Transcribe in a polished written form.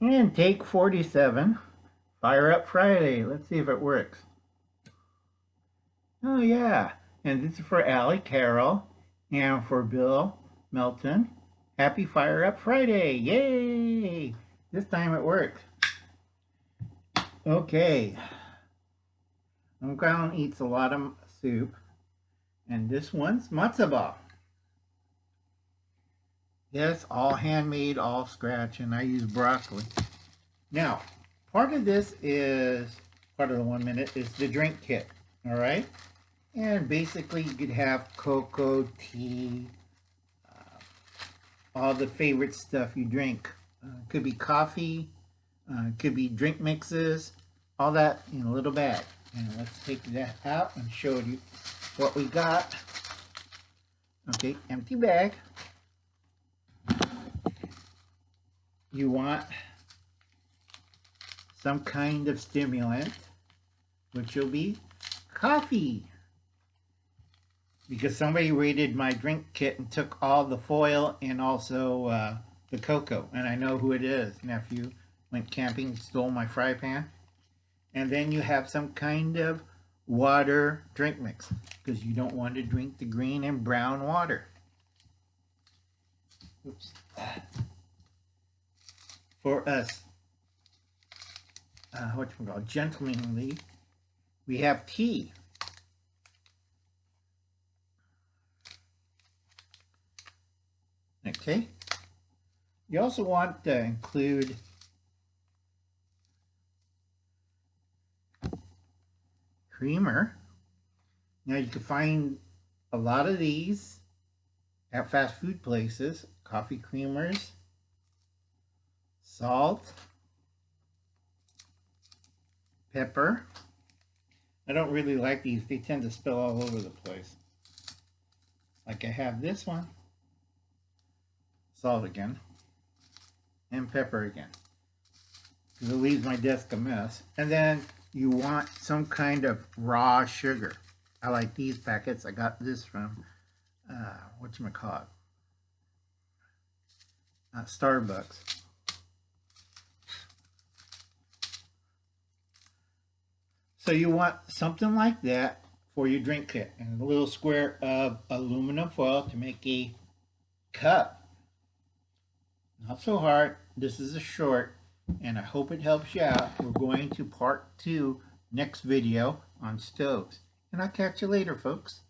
And take 47, Fire Up Friday. Let's see if it works. Oh yeah, and this is for Allie, Carroll, and for Bill, Melton. Happy Fire Up Friday, yay! This time it worked. Okay, Uncle eats a lot of soup, and this one's matzo ball. Yes, all handmade, all scratch, and I use broccoli. Now, part of this is, part of the 1 minute, is the drink kit, all right? And basically you could have cocoa, tea, all the favorite stuff you drink. Could be coffee, could be drink mixes, all that in a little bag. And let's take that out and show you what we got. Okay, empty bag. You want some kind of stimulant, which will be coffee. Because somebody raided my drink kit and took all the foil and also the cocoa. And I know who it is. Nephew went camping and stole my fry pan. And then you have some kind of water drink mix, because you don't want to drink the green and brown water. Oops. For us, whatchamacallit, gentlemanly, we have tea. Okay. You also want to include creamer. Now you can find a lot of these at fast food places. Coffee creamers, salt, pepper. I don't really like these. They tend to spill all over the place. Like I have this one. Salt again. And pepper again. Because it leaves my desk a mess. And then you want some kind of raw sugar. I like these packets. I got this from, whatchamacallit, Starbucks. So you want something like that for your drink kit, and a little square of aluminum foil to make a cup. Not so hard. This is a short, and I hope it helps you out. We're going to part 2 next video on stoves. And I'll catch you later, folks.